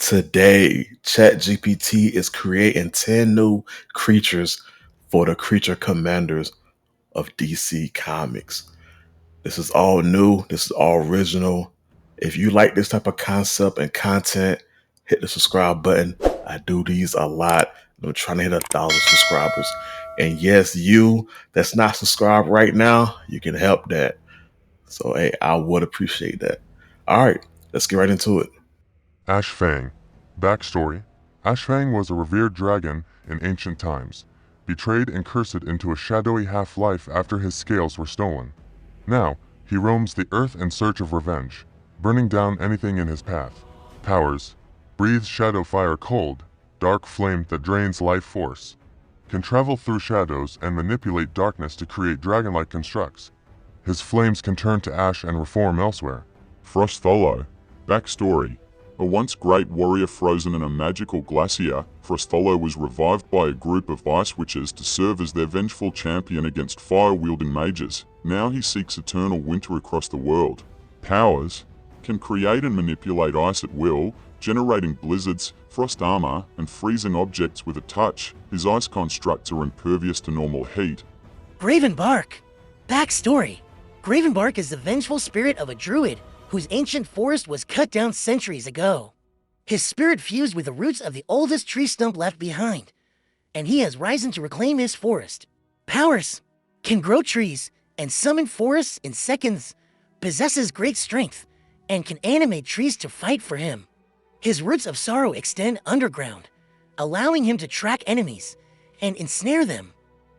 Today, ChatGPT is creating 10 new creatures for the Creature Commanders of DC Comics. This is all new. This is all original. If you like this type of concept and content, hit the subscribe button. I do these a lot. I'm trying to hit 1,000 subscribers. And yes, you that's not subscribed right now, you can help that. So, hey, I would appreciate that. All right, let's get right into it. Ash Fang. Backstory. Ash Fang was a revered dragon in ancient times, betrayed and cursed into a shadowy half-life after his scales were stolen. Now, he roams the earth in search of revenge, burning down anything in his path. Powers. Breathes shadow fire cold, dark flame that drains life force. Can travel through shadows and manipulate darkness to create dragon-like constructs. His flames can turn to ash and reform elsewhere. Frosthollow. Backstory. A once great warrior frozen in a magical glacier, Frosthollow was revived by a group of ice witches to serve as their vengeful champion against fire-wielding mages. Now he seeks eternal winter across the world. Powers. Can create and manipulate ice at will, generating blizzards, frost armor, and freezing objects with a touch. His ice constructs are impervious to normal heat. Gravenbark. Backstory. Gravenbark is the vengeful spirit of a druid whose ancient forest was cut down centuries ago. His spirit fused with the roots of the oldest tree stump left behind, and he has risen to reclaim his forest. Powers. Can grow trees and summon forests in seconds, possesses great strength, and can animate trees to fight for him. His roots of sorrow extend underground, allowing him to track enemies and ensnare them.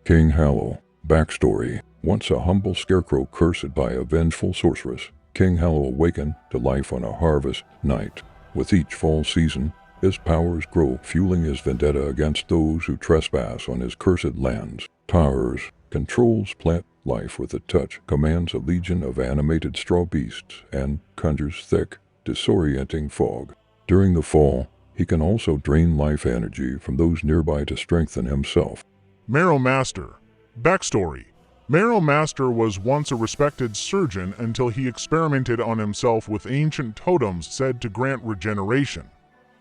King Hallow. Backstory. Once a humble scarecrow cursed by a vengeful sorceress, King Hallow awakened to life on a harvest night. With each fall season, his powers grow, fueling his vendetta against those who trespass on his cursed lands. Powers. Controls plant life with a touch, commands a legion of animated straw beasts, and conjures thick, disorienting fog. During the fall, he can also drain life energy from those nearby to strengthen himself. Marrow Master. Backstory. Marrow Master was once a respected surgeon until he experimented on himself with ancient totems said to grant regeneration.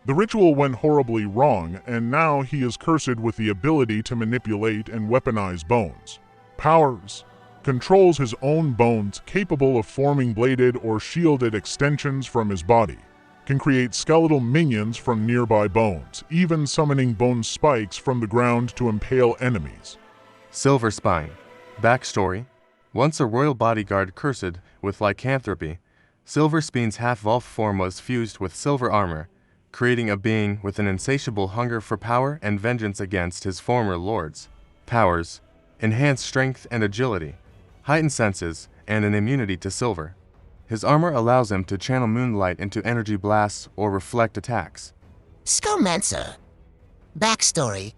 The ritual went horribly wrong, and now he is cursed with the ability to manipulate and weaponize bones. Powers. Controls his own bones, capable of forming bladed or shielded extensions from his body. Can create skeletal minions from nearby bones, even summoning bone spikes from the ground to impale enemies. Silver Spine. Backstory. Once a royal bodyguard cursed with lycanthropy, Silver Spine's half-elf form was fused with silver armor, creating a being with an insatiable hunger for power and vengeance against his former lords. Powers. Enhanced strength and agility, heightened senses, and an immunity to silver. His armor allows him to channel moonlight into energy blasts or reflect attacks. Skullmancer. Backstory.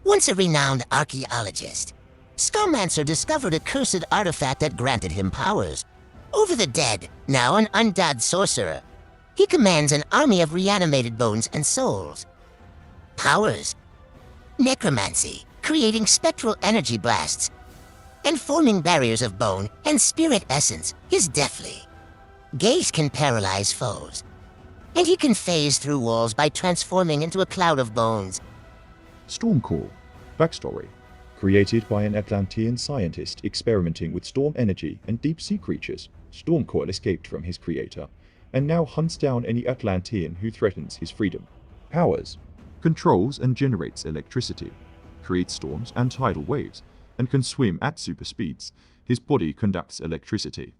Once a renowned archaeologist, Skullmancer discovered a cursed artifact that granted him powers. Over the dead, now an undead sorcerer, he commands an army of reanimated bones and souls. Powers. Necromancy, creating spectral energy blasts and forming barriers of bone and spirit essence is deathly. Gaze can paralyze foes, and he can phase through walls by transforming into a cloud of bones. Stormcore. Backstory. Created by an Atlantean scientist experimenting with storm energy and deep-sea creatures, Stormcore escaped from his creator, and now hunts down any Atlantean who threatens his freedom. Powers. Controls and generates electricity, creates storms and tidal waves, and can swim at super speeds. His body conducts electricity,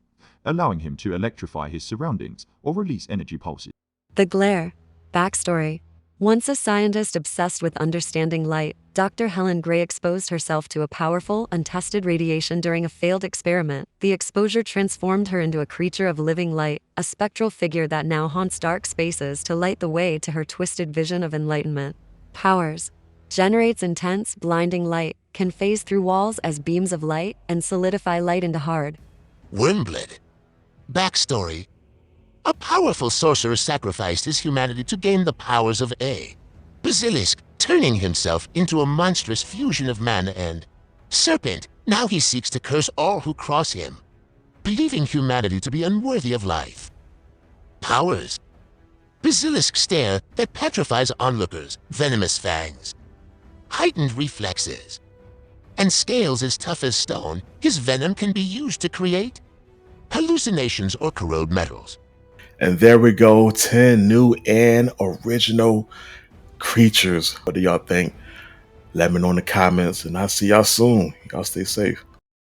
allowing him to electrify his surroundings or release energy pulses. The Glare. Backstory. Once a scientist obsessed with understanding light, Dr. Helen Gray exposed herself to a powerful, untested radiation during a failed experiment. The exposure transformed her into a creature of living light, a spectral figure that now haunts dark spaces to light the way to her twisted vision of enlightenment. Powers. Generates intense, blinding light, can phase through walls as beams of light, and solidify light into hard. Wormblood. Backstory. A powerful sorcerer sacrificed his humanity to gain the powers of A. Basilisk, turning himself into a monstrous fusion of man and serpent. Now he seeks to curse all who cross him, believing humanity to be unworthy of life. Powers. basilisk stare that petrifies onlookers, venomous fangs, heightened reflexes, and scales as tough as stone. His venom can be used to create hallucinations or corrode metals. And there we go, 10 new and original creatures. What do y'all think? Let me know in the comments, and I'll see y'all soon. Y'all stay safe.